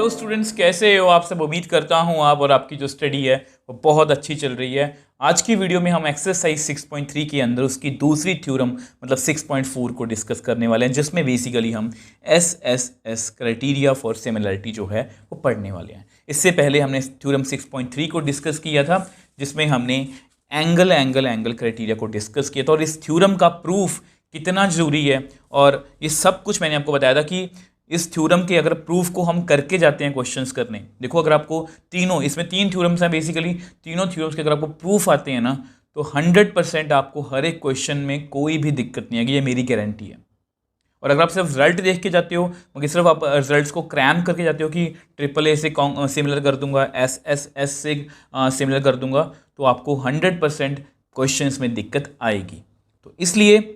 Hello students, कैसे हो आप सब। उम्मीद करता हूँ आप और आपकी जो स्टडी है वो बहुत अच्छी चल रही है। आज की वीडियो में हम एक्सरसाइज 6.3 के अंदर उसकी दूसरी थ्योरम मतलब 6.4 को डिस्कस करने वाले हैं, जिसमें बेसिकली हम एस क्राइटेरिया फॉर सिमिलरिटी जो है वो पढ़ने वाले हैं। इससे पहले हमने थ्योरम 6.3 को डिस्कस किया था, जिसमें हमने एंगल क्राइटेरिया को डिस्कस किया था और इस थ्योरम का प्रूफ कितना ज़रूरी है। और ये सब कुछ मैंने आपको बताया था कि इस थ्योरम के अगर प्रूफ को हम करके जाते हैं क्वेश्चंस करने, देखो अगर आपको तीनों, इसमें तीन थ्योरम्स हैं बेसिकली, तीनों थ्योरम्स के अगर आपको प्रूफ आते हैं ना तो 100% आपको हर एक क्वेश्चन में कोई भी दिक्कत नहीं आएगी, ये मेरी गारंटी है। और अगर आप सिर्फ रिजल्ट देख के जाते हो, मगर सिर्फ आप रिजल्ट्स को क्रैम करके जाते हो कि AAA से सिमिलर कर दूंगा, SSS से सिमिलर कर दूंगा, तो आपको 100% क्वेश्चंस में दिक्कत आएगी। तो इसलिए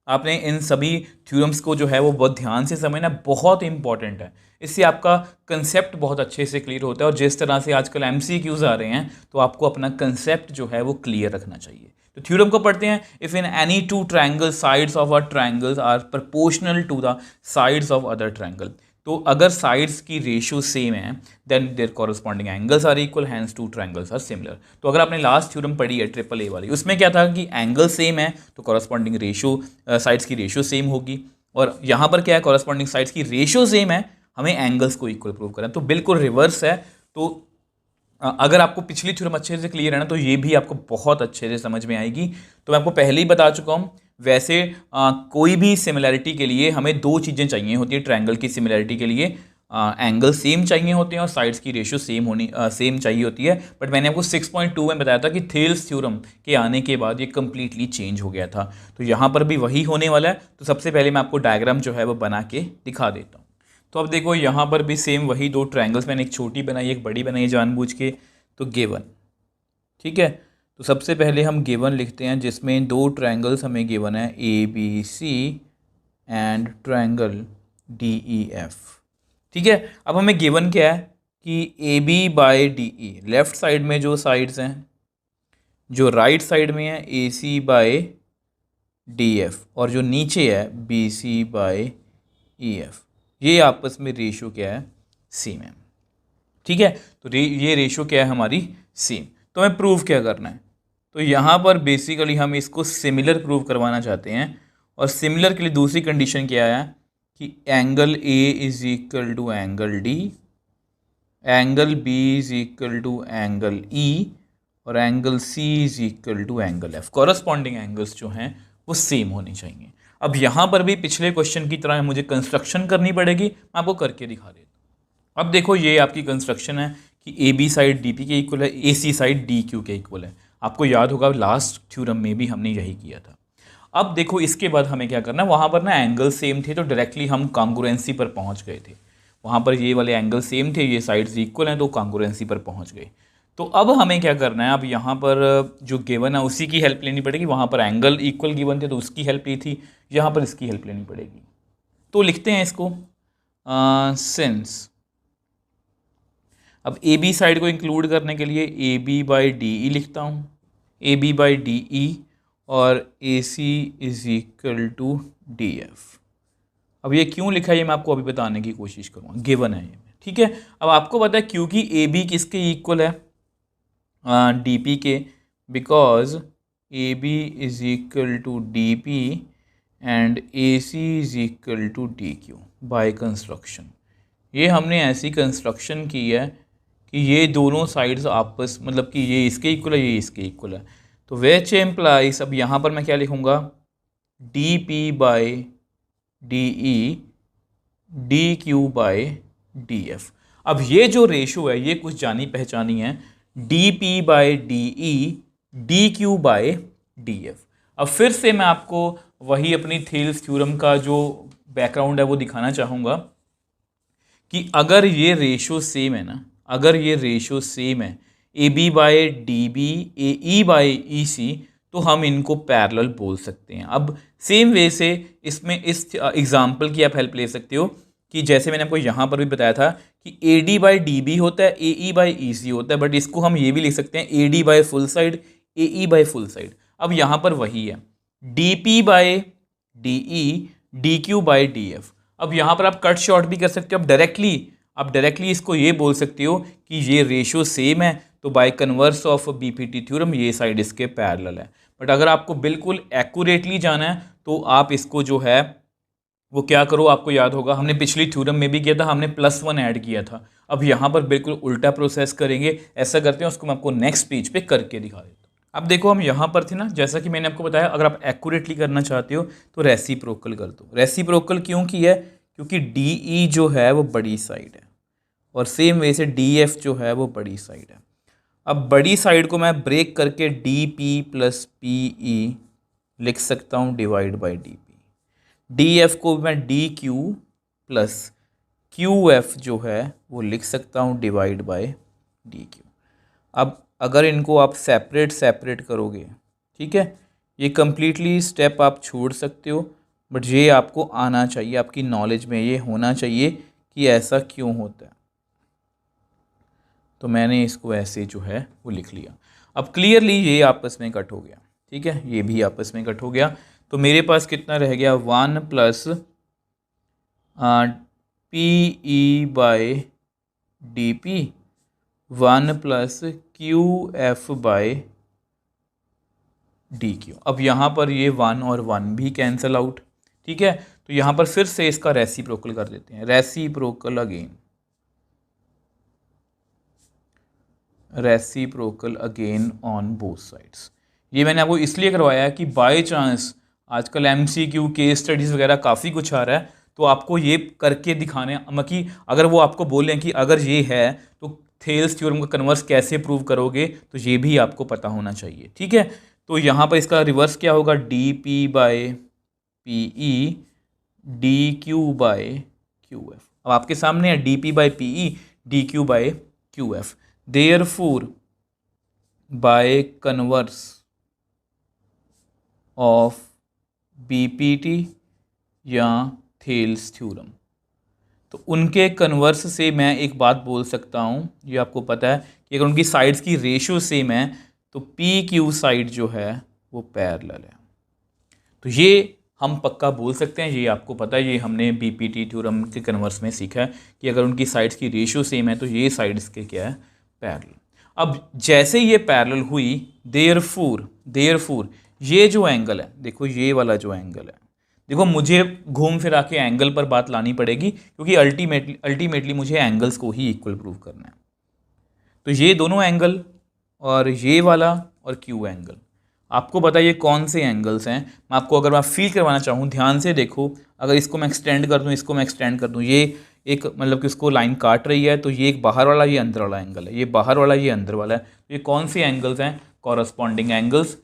आपने इन सभी थ्योरम्स को जो है वो बहुत ध्यान से समझना, बहुत इंपॉर्टेंट है। इससे आपका कंसेप्ट बहुत अच्छे से क्लियर होता है और जिस तरह से आजकल MCQs आ रहे हैं तो आपको अपना कंसेप्ट जो है वो क्लियर रखना चाहिए। तो थ्योरम को पढ़ते हैं। If in any two triangle sides of a triangle are proportional to the sides of other triangle, तो अगर साइड्स की रेशियो सेम है then their corresponding angles are equal, hence two triangles are similar. तो अगर आपने last theorem पढ़ी है AAA वाली, उसमें क्या था कि एंगल सेम है तो कॉरस्पॉन्डिंग रेशियो साइड्स की रेशियो सेम होगी, और यहाँ पर क्या है, कॉरस्पॉन्डिंग साइड्स की रेशियो सेम है, हमें एंगल्स को इक्वल प्रूव करना है। तो बिल्कुल रिवर्स है। तो अगर आपको पिछली थ्योरम अच्छे से क्लियर है ना तो ये भी आपको बहुत अच्छे से समझ में आएगी। तो मैं आपको पहले ही बता चुका हूँ। वैसे कोई भी सिमिलैरिटी के लिए हमें दो चीज़ें चाहिए होती है। ट्रायंगल की सिमिलैरिटी के लिए एंगल सेम चाहिए होते हैं और साइड्स की रेशियो सेम चाहिए होती है। बट मैंने आपको 6.2 में बताया था कि थेल्स थ्योरम के आने के बाद ये कम्प्लीटली चेंज हो गया था। तो यहाँ पर भी वही होने वाला है। तो सबसे पहले मैं आपको डायग्राम जो है वो बना के दिखा देता हूँ। तो अब देखो यहाँ पर भी सेम वही दो ट्रायंगल्स, मैंने एक छोटी बनाई एक बड़ी बनाई जानबूझ के। तो गिवन, ठीक है। तो सबसे पहले हम गिवन लिखते हैं जिसमें दो ट्रायंगल्स हमें गिवन है, ABC एंड ट्रायंगल DEF, ठीक है। अब हमें गिवन क्या है कि AB/DE, लेफ्ट साइड में जो साइड्स हैं, जो राइट साइड में है AC/DF, और जो नीचे है BC/EF, ये आपस में रेशियो क्या है, सेम है, ठीक है। तो ये रेशियो क्या है हमारी, सेम। तो हमें प्रूव क्या करना है, तो यहाँ पर बेसिकली हम इसको सिमिलर प्रूव करवाना चाहते हैं। और सिमिलर के लिए दूसरी कंडीशन क्या है कि angle A is equal to angle D, angle B is equal to angle E, और angle C is equal to angle F। Corresponding angles जो हैं वो सेम होने चाहिए। अब यहाँ पर भी पिछले क्वेश्चन की तरह मुझे कंस्ट्रक्शन करनी पड़ेगी, मैं आपको करके दिखा देता हूँ। अब देखो ये आपकी कंस्ट्रक्शन है कि AB साइड DP के इक्वल है, AC साइड DQ के इक्वल है। आपको याद होगा लास्ट थ्योरम में भी हमने यही किया था। अब देखो इसके बाद हमें क्या करना है, वहाँ पर ना एंगल सेम थे तो डायरेक्टली हम कॉन्ग्रुएंसी पर पहुँच गए थे। वहाँ पर ये वाले एंगल सेम थे, ये साइड्स इक्वल हैं, तो कॉन्ग्रुएंसी पर पहुँच गए। तो अब हमें क्या करना है, अब यहाँ पर जो गिवन है उसी की हेल्प लेनी पड़ेगी। वहाँ पर एंगल इक्वल गिवन थे तो उसकी हेल्प ली थी, यहाँ पर इसकी हेल्प लेनी पड़ेगी। तो लिखते हैं इसको सिंस, अब AB साइड को इंक्लूड करने के लिए AB/DE लिखता हूँ, AB/DE, और AC is equal to DF। अब ये क्यों लिखा है ये मैं आपको अभी बताने की कोशिश करूँगा, गिवन है ये, ठीक है। अब आपको पता है क्योंकि AB किसके इक्वल है, DP के, because AB is equal to DP and AC is equal to DQ by construction. ये हमने ऐसी कंस्ट्रक्शन की है कि ये दोनों साइड्स आपस, मतलब कि ये इसके इक्वल है, ये इसके इक्वल है। तो विच एम्प्लाइज, अब यहाँ पर मैं क्या लिखूँगा, DP/DE DQ/DF। अब ये जो रेशो है ये कुछ जानी पहचानी है, DP/DE DQ/DF। अब फिर से मैं आपको वही अपनी थेल्स थ्योरम का जो बैकग्राउंड है वो दिखाना चाहूँगा कि अगर ये रेशो सेम है ना, अगर ये रेशो सेम है AB/DB AE/EC, तो हम इनको पैरेलल बोल सकते हैं। अब सेम वे से इसमें इस एग्जांपल की आप हेल्प ले सकते हो कि जैसे मैंने आपको यहाँ पर भी बताया था कि AD/DB होता है, AE/EC होता है, बट इसको हम ये भी लिख सकते हैं AD/फुल साइड AE/फुल साइड। अब यहाँ पर वही है DP/DE DQ/DF। अब यहाँ पर आप कट शॉर्ट भी कर सकते हो, अब डायरेक्टली आप डायरेक्टली इसको ये बोल सकते हो कि ये रेशियो सेम है, तो bye converse of BPT theorem ये साइड इसके पैरेलल है। बट अगर आपको बिल्कुल एक्यूरेटली जाना है तो आप इसको जो है वो क्या करो, आपको याद होगा हमने पिछली थ्योरम में भी किया था, हमने +1 ऐड किया था। अब यहाँ पर बिल्कुल उल्टा प्रोसेस करेंगे। ऐसा करते हैं, उसको मैं आपको नेक्स्ट पेज पे करके दिखा देता हूँ। अब देखो हम यहाँ पर थे ना, जैसा कि मैंने आपको बताया, अगर आप एक्यूरेटली करना चाहते हो तो रेसिप्रोकल कर दो। रेसिप्रोकल क्यों की है? क्योंकि DE जो है वो बड़ी साइड है और सेम वे से DF जो है वो बड़ी साइड है। अब बड़ी साइड को मैं ब्रेक करके DP + PE लिख सकता हूँ डिवाइड बाई DP। DF को मैं DQ + QF जो है वो लिख सकता हूँ डिवाइड बाय DQ। अब अगर इनको आप सेपरेट करोगे, ठीक है, ये कम्प्लीटली स्टेप आप छोड़ सकते हो, बट ये आपको आना चाहिए, आपकी नॉलेज में ये होना चाहिए कि ऐसा क्यों होता है। तो मैंने इसको ऐसे जो है वो लिख लिया। अब क्लियरली ये आपस में कट हो गया, ठीक है, ये भी आपस में कट हो गया। तो मेरे पास कितना रह गया? 1 + PE by DP, 1 + QF by DQ। अब यहाँ पर ये 1 और 1 भी कैंसिल आउट, ठीक है। तो यहाँ पर फिर से इसका रेसिप्रोकल कर देते हैं। Reciprocal again on both sides. ये मैंने आपको इसलिए करवाया है कि बाय चांस आजकल MCQ केस स्टडीज़ वगैरह काफ़ी कुछ आ रहा है, तो आपको ये करके दिखाने, मतलब कि अगर वो आपको बोलें कि अगर ये है तो थेल्स थ्योरम का कन्वर्स कैसे प्रूव करोगे, तो ये भी आपको पता होना चाहिए, ठीक है। तो यहाँ पर इसका रिवर्स क्या होगा? DP by PE DQ by QF। अब आपके सामने है DP by PE DQ by QF। Therefore by converse of BPT या थेल्स थ्योरम, तो उनके कन्वर्स से मैं एक बात बोल सकता हूँ, ये आपको पता है कि अगर उनकी साइड्स की रेशियो सेम है तो PQ साइड जो है वो पैरेलल है। तो ये हम पक्का बोल सकते हैं, ये आपको पता है, ये हमने BPT थ्योरम के कन्वर्स में सीखा है कि अगर उनकी साइड्स की रेशियो सेम है तो ये साइड्स के क्या है? पैरेलल। अब जैसे ये पैरेलल हुई, देयरफॉर ये जो एंगल है, देखो ये वाला जो एंगल है, देखो मुझे घूम फिरा के एंगल पर बात लानी पड़ेगी क्योंकि अल्टीमेटली मुझे एंगल्स को ही इक्वल प्रूव करना है। तो ये दोनों एंगल और ये वाला और Q एंगल, आपको पता है ये कौन से एंगल्स हैं। मैं आपको अगर मैं फील करवाना चाहूँ, ध्यान से देखो, अगर इसको मैं एक्सटेंड कर दूँ, इसको मैं एक्सटेंड कर दूँ, ये एक मतलब कि उसको लाइन काट रही है, तो ये एक बाहर वाला, ये अंदर वाला एंगल है, ये बाहर वाला, ये अंदर वाला है। ये कौन से एंगल्स हैं? Corresponding angles.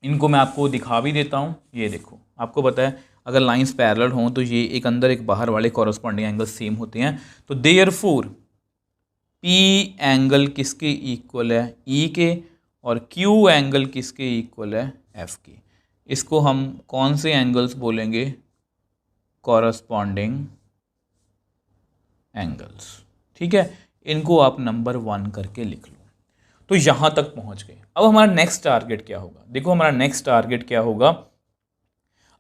इनको मैं आपको दिखा भी देता हूँ। ये देखो, आपको पता है अगर लाइंस पैरेलल हों तो ये एक अंदर एक बाहर वाले कॉरस्पॉन्डिंग एंगल्स सेम होते हैं। तो देयरफॉर P एंगल किसके इक्वल है? E के, और Q एंगल किसके इक्वल है? F के। इसको हम कौन से एंगल्स बोलेंगे? कॉरस्पॉन्डिंग एंगल्स, ठीक है। इनको आप नंबर 1 करके लिख लो। तो यहाँ तक पहुँच गए। अब हमारा नेक्स्ट टारगेट क्या होगा? देखो हमारा नेक्स्ट टारगेट क्या होगा।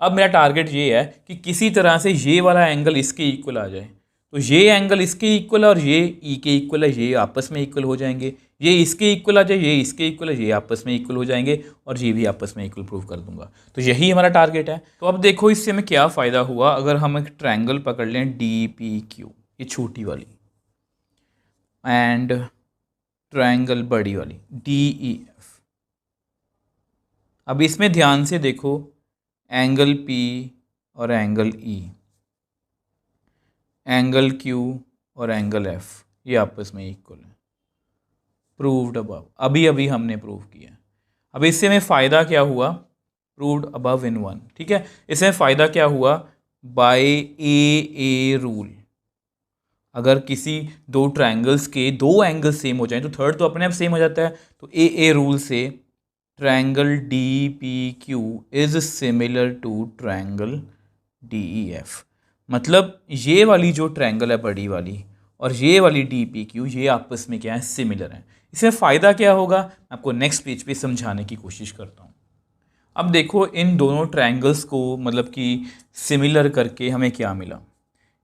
अब मेरा टारगेट ये है कि किसी तरह से ये वाला एंगल इसके इक्वल आ जाए। तो ये एंगल इसके इक्वल है और ये E के इक्वल है, ये आपस में इक्वल हो जाएंगे। ये इसके इक्वल आ जाए, ये इसके इक्वल है, ये आपस में इक्वल हो जाएंगे, और ये भी आपस में इक्वल प्रूव कर दूंगा। तो यही हमारा टारगेट है। तो अब देखो इससे हमें क्या फ़ायदा हुआ। अगर हम एक ट्रायंगल पकड़ लें DPQ, ये छोटी वाली, एंड ट्रायंगल बड़ी वाली DEF। अब इसमें ध्यान से देखो, एंगल P और एंगल E, एंगल Q और एंगल F, ये आपस में इक्वल है। प्रूव्ड अबव, अभी हमने प्रूव किया। अब इससे हमें फ़ायदा क्या हुआ? प्रूव्ड अबव इन 1, ठीक है। इससे फ़ायदा क्या हुआ? बाय AA रूल, अगर किसी दो ट्रायंगल्स के दो एंगल्स सेम हो जाएं तो थर्ड तो अपने आप सेम हो जाता है। तो AA रूल से triangle DPQ is similar to triangle DEF। मतलब ये वाली जो ट्रायंगल है बड़ी वाली और ये वाली DPQ, ये आपस में क्या है? सिमिलर है। इसमें फ़ायदा क्या होगा? मैं आपको नेक्स्ट पेज पे समझाने की कोशिश करता हूँ। अब देखो इन दोनों ट्रायंगल्स को मतलब कि सिमिलर करके हमें क्या मिला।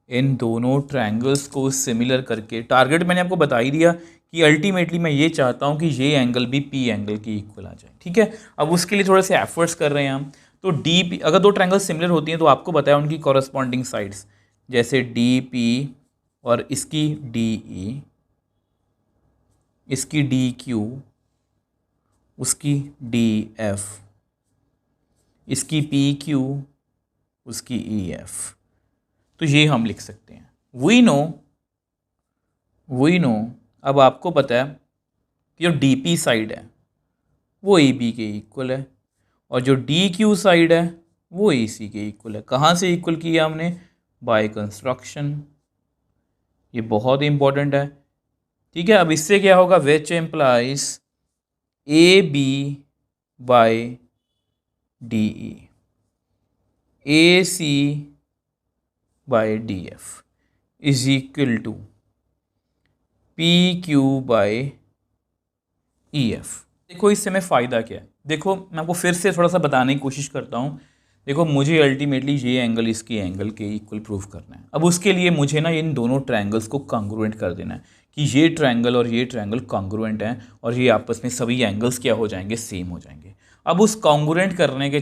इन दोनों ट्रायंगल्स को सिमिलर करके, टारगेट मैंने आपको बता ही दिया कि अल्टीमेटली मैं ये चाहता हूँ कि ये एंगल भी पी एंगल की इक्वल आ जाए, ठीक है। अब उसके लिए थोड़े से एफर्ट्स कर रहे हैं हम। तो डी पी, अगर दो ट्रायंगल सिमिलर होती हैं तो आपको बताया उनकी कॉरस्पॉन्डिंग साइड्स, जैसे डी पी और इसकी डी ई, इसकी डी क्यू, उसकी डी एफ, इसकी पी क्यू, उसकी ई एफ। तो ये हम लिख सकते हैं। वी नो अब आपको पता है कि जो डी पी साइड है वो ए बी के इक्वल है, और जो डी क्यू साइड है वो ए सी के इक्वल है। कहाँ से इक्वल किया हमने? Bye construction. ये बहुत इंपॉर्टेंट है, ठीक है। अब इससे क्या होगा? Which implies A B by D E, A C by D F is equal to P Q by E F. देखो इससे में फ़ायदा क्या है, देखो मैं आपको फिर से थोड़ा सा बताने की कोशिश करता हूँ। देखो मुझे अल्टीमेटली ये एंगल इसके एंगल के इक्वल प्रूव करना है। अब उसके लिए मुझे ना इन दोनों ट्रायंगल्स को कॉन्ग्रुएंट कर देना है कि ये ट्रायंगल और ये ट्रायंगल कॉन्ग्रुएंट हैं, और ये आपस में सभी एंगल्स क्या हो जाएंगे? सेम हो जाएंगे। अब उस कॉन्ग्रुएंट करने के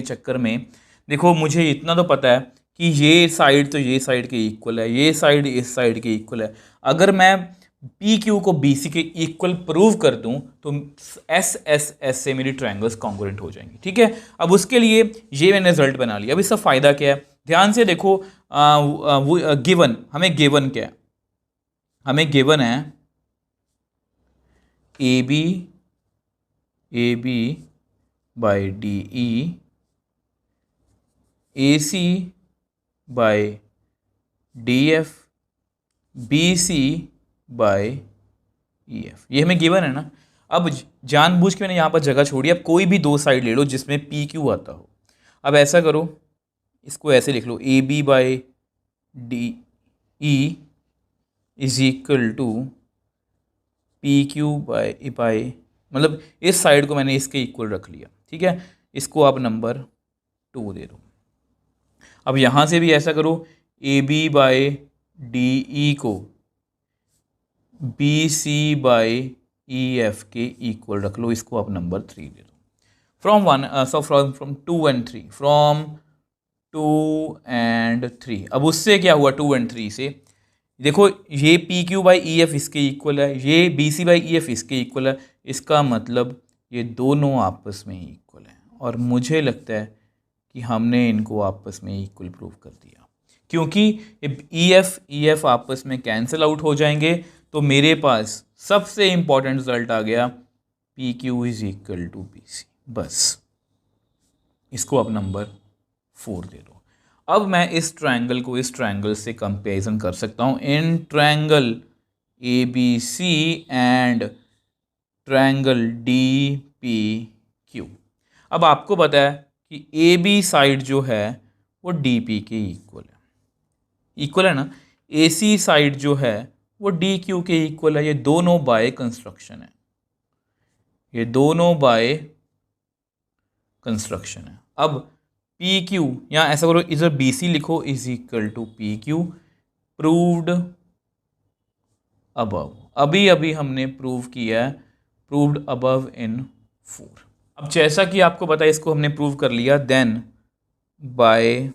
चक्कर में देखो मुझे इतना तो पता है कि ये साइड तो ये साइड के इक्वल है, ये साइड इस साइड के इक्वल है। अगर मैं पी क्यू को बी सी के इक्वल प्रूव कर दूं तो एस एस एस से मेरी ट्रायंगल्स कॉन्ग्रुएंट हो जाएंगी, ठीक है। अब उसके लिए ये मैंने रिजल्ट बना लिया। अब इसका फ़ायदा क्या है? ध्यान से देखो, गिवन हमें गिवन क्या है? हमें गिवन है A B by D E, A C by D F, B C by E F. ये हमें गिवन है ना। अब जानबूझ के मैंने यहाँ पर जगह छोड़ी। अब कोई भी दो साइड ले लो जिसमें पी क्यू आता हो। अब ऐसा करो, इसको ऐसे लिख लो, A B by D E is equal to P Q by मतलब इस साइड को मैंने इसके इक्वल रख लिया, ठीक है। इसको आप नंबर 2 दे दो। अब यहाँ से भी ऐसा करो, A B by D E को B C by E F के इक्वल रख लो, इसको आप नंबर 3 दे दो। From 2 and 3, from 2 and 3। अब उससे क्या हुआ? 2 and 3 से देखो ये P Q by E F इसके इक्वल है, ये B C by E F इसके इक्वल है। इसका मतलब ये दोनों आपस में इक्वल हैं, और मुझे लगता है कि हमने इनको आपस में इक्वल प्रूव कर दिया, क्योंकि ई एफ आपस में कैंसिल आउट हो जाएंगे। तो मेरे पास सबसे इंपॉर्टेंट रिजल्ट आ गया, P Q is equal to P C. बस इसको आप नंबर 4 दे दो। अब मैं इस ट्रायंगल को इस ट्रायंगल से कंपेरिजन कर सकता हूँ in triangle A B C and triangle D P Q. अब आपको पता है कि ए बी साइड जो है वो डी पी के इक्वल है ना। ए सी साइड जो है वो डी क्यू के इक्वल है। ये दोनों बाय कंस्ट्रक्शन है, ये दोनों बाय कंस्ट्रक्शन है। अब पी क्यू, यहाँ ऐसा करो, इधर बी सी लिखो is equal to P Q proved above. अभी हमने प्रूव किया है, प्रूव्ड अबव इन 4। अब जैसा कि आपको पता है इसको हमने प्रूव कर लिया, then by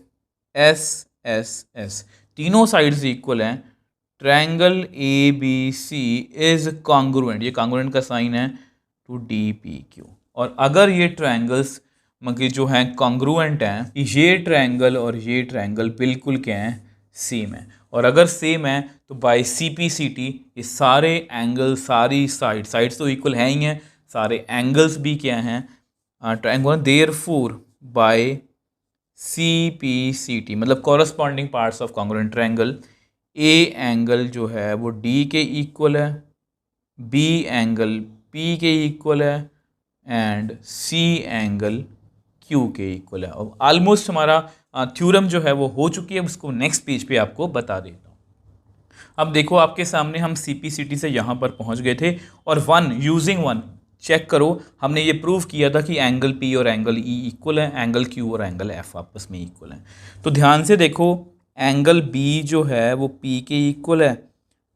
S S S तीनों साइड्स इक्वल हैं। Triangle A B C is congruent, ये कॉन्ग्रुएंट का साइन है, टू डी पी क्यू। और अगर ये ट्रायंगल्स मतलब जो हैं कॉन्ग्रुएंट हैं, ये ट्रायंगल और ये ट्रायंगल बिल्कुल क्या हैं? सेम है। और अगर सेम है तो by C P C T ये सारे एंगल, सारी साइड्स तो इक्वल हैं ही हैं, सारे एंगल्स भी क्या हैं? Triangle. Therefore by C P C T मतलब corresponding parts of congruent triangle, A angle जो है वो डी के इक्वल है, बी एंगल पी के इक्वल है, एंड सी एंगल क्यू के इक्वल है। अब ऑलमोस्ट हमारा थ्योरम जो है वो हो चुकी है, उसको नेक्स्ट पेज पे आपको बता देता हूँ। अब देखो आपके सामने हम CPCT से यहाँ पर पहुँच गए थे, और यूजिंग वन चेक करो, हमने ये प्रूव किया था कि एंगल P और एंगल E इक्वल है, एंगल Q और एंगल F आपस में इक्वल हैं। तो ध्यान से देखो, एंगल बी जो है वो पी के इक्वल है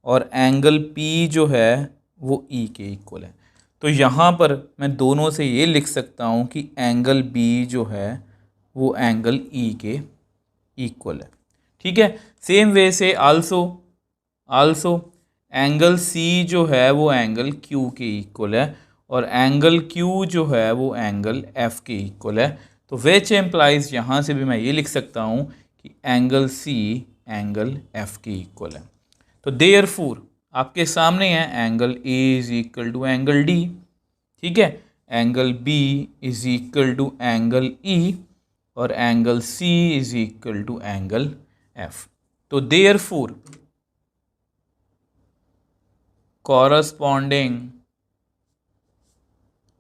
और एंगल पी जो है वो ई के इक्वल है। तो यहाँ पर मैं दोनों से ये लिख सकता हूँ कि एंगल बी जो है वो एंगल ई के इक्वल है। ठीक है, सेम वे से आल्सो एंगल सी जो है वो एंगल क्यू के इक्वल है और एंगल क्यू जो है वो एंगल एफ के इक्वल है। तो विच एम्प्लाइज यहाँ से भी मैं ये लिख सकता हूँ कि एंगल सी एंगल एफ के इक्वल है। तो देयरफॉर आपके सामने है angle A is equal to angle D, ठीक है, angle B is equal to angle E और angle C is equal to angle F. तो therefore corresponding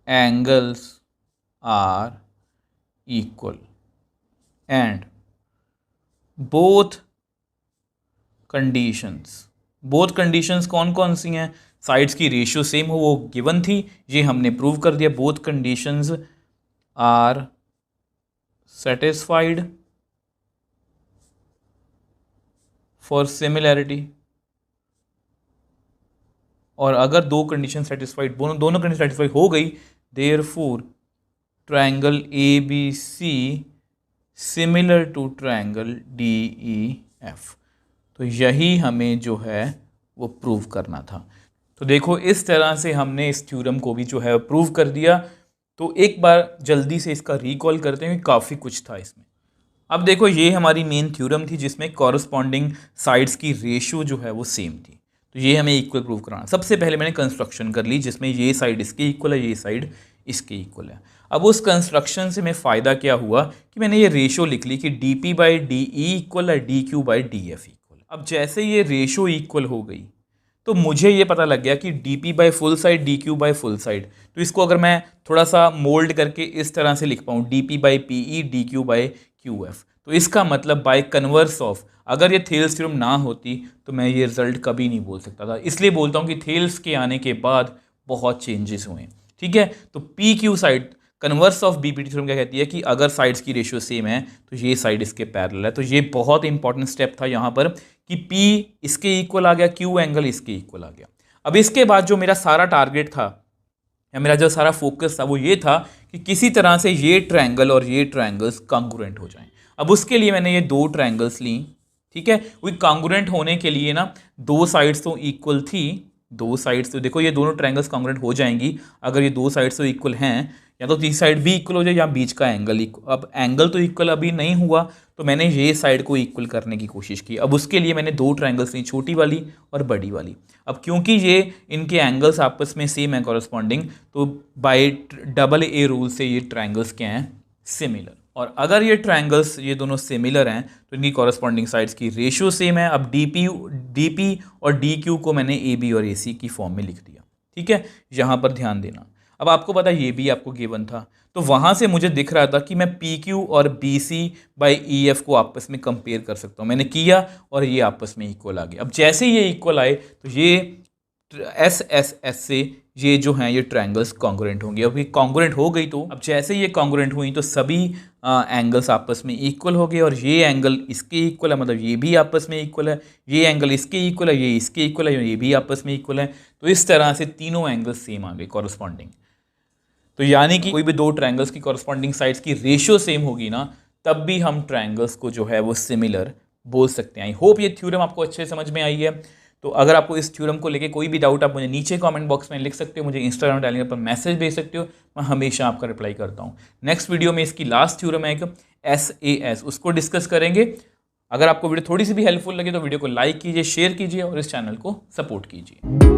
angles are equal and both conditions कौन कौन सी हैं? साइड्स की रेशियो सेम हो वो गिवन थी, ये हमने प्रूव कर दिया। Both conditions are satisfied for similarity. और अगर दो कंडीशन सेटिस्फाइड दोनों कंडीशन सेटिस्फाइड हो गई, therefore triangle A B C similar to triangle D E F. तो यही हमें जो है वो प्रूव करना था। तो देखो इस तरह से हमने इस थ्योरम को भी जो है प्रूव कर दिया। तो एक बार जल्दी से इसका रिकॉल करते हैं, काफ़ी कुछ था इसमें। अब देखो ये हमारी मेन थ्योरम थी जिसमें कॉरस्पॉन्डिंग साइड्स की रेशियो जो है वो सेम थी। तो ये हमें इक्वल प्रूव कराना। सबसे पहले मैंने कंस्ट्रक्शन कर ली जिसमें ये साइड इसके इक्वल है, ये साइड इसके इक्वल है। अब उस कंस्ट्रक्शन से मैं फ़ायदा क्या हुआ कि मैंने ये रेशियो लिख ली कि D P by D E equal है D Q by D F equal. अब जैसे ये रेशियो इक्वल हो गई तो मुझे ये पता लग गया कि D P by full side D Q by full side. तो इसको अगर मैं थोड़ा सा मोल्ड करके इस तरह से लिख पाऊँ D P by P E D Q by Q F, तो इसका मतलब बाय कन्वर्स ऑफ, अगर ये थेल्स थ्योरम ना होती तो मैं ये रिजल्ट कभी नहीं बोल सकता था। इसलिए बोलता हूँ कि थेल्स के आने के बाद बहुत चेंजेस हुए। ठीक है, तो P Q side converse of BPT theorem क्या कहती है कि अगर साइड्स की रेशियो सेम है तो ये साइड इसके पैरेलल है। तो ये बहुत इंपॉर्टेंट स्टेप था यहाँ पर कि पी इसके इक्वल आ गया, क्यू एंगल इसके इक्वल आ गया। अब इसके बाद जो मेरा सारा टारगेट था या मेरा जो सारा फोकस था वो ये था कि किसी तरह से ये ट्रायंगल और ये ट्रायंगल्स कॉन्ग्रुएंट हो जाएं। अब उसके लिए मैंने ये दो ट्रायंगल्स ली। ठीक है, वो कॉन्ग्रुएंट होने के लिए ना दो साइड्स तो इक्वल थी, दो साइड्स तो देखो ये दोनों ट्रायंगल्स कॉन्ग्रुएंट हो जाएंगी अगर ये दो साइड्स तो इक्वल हैं, या तो तीसरी साइड भी इक्वल हो जाए या बीच का एंगल इक्वल। अब एंगल तो इक्वल अभी नहीं हुआ तो मैंने ये साइड को इक्वल करने की कोशिश की। अब उसके लिए मैंने दो ट्रायंगल्स ली, छोटी वाली और बड़ी वाली। अब क्योंकि ये इनके एंगल्स आपस में सेम है कॉरस्पॉन्डिंग, तो बाय डबल ए रूल से ये ट्रायंगल्स क्या हैं, सिमिलर। और अगर ये ट्रायंगल्स ये दोनों सिमिलर हैं तो इनकी कॉरस्पॉन्डिंग साइड्स की रेशियो सेम है। अब डी पी और डी क्यू को मैंने ए बी और ए सी की फॉर्म में लिख दिया। ठीक है, यहाँ पर ध्यान देना। अब आपको पता है ये भी आपको गिवन था, तो वहाँ से मुझे दिख रहा था कि मैं पी क्यू और B C by E F को आपस में कंपेयर कर सकता हूँ। मैंने किया और ये आपस में इक्वल आ गए। अब जैसे ये इक्वल आए तो ये एस एस एस से ये जो हैं ये ट्रायंगल्स कॉन्ग्रुएंट होंगे। अब ये कॉन्ग्रुएंट हो गई तो अब जैसे ये कॉन्ग्रुएंट हुई तो सभी एंगल्स आपस में इक्वल हो गए और ये एंगल इसके इक्वल है, मतलब ये भी आपस में इक्वल है, ये एंगल इसके इक्वल है, ये इसके इक्वल है, ये भी आपस में इक्वल है। तो इस तरह से तीनों एंगल्स सेम आ गए कॉरस्पॉन्डिंग। तो यानी कि कोई भी दो ट्रायंगल्स की कॉरस्पॉन्डिंग साइड्स की रेशियो सेम होगी ना, तब भी हम ट्रायंगल्स को जो है वो सिमिलर बोल सकते हैं। आई होप ये थ्योरम आपको अच्छे समझ में आई है। तो अगर आपको इस थ्योरम को लेके कोई भी डाउट आप मुझे नीचे कमेंट बॉक्स में लिख सकते हो, मुझे इंस्टाग्राम टेलीग्राम पर मैसेज भेज सकते हो, मैं हमेशा आपका रिप्लाई करता हूँ। नेक्स्ट वीडियो में इसकी लास्ट थ्योरम है एक SAS, उसको डिस्कस करेंगे। अगर आपको वीडियो थोड़ी सी भी हेल्पफुल लगे तो वीडियो को लाइक कीजिए, शेयर कीजिए और इस चैनल को सपोर्ट कीजिए।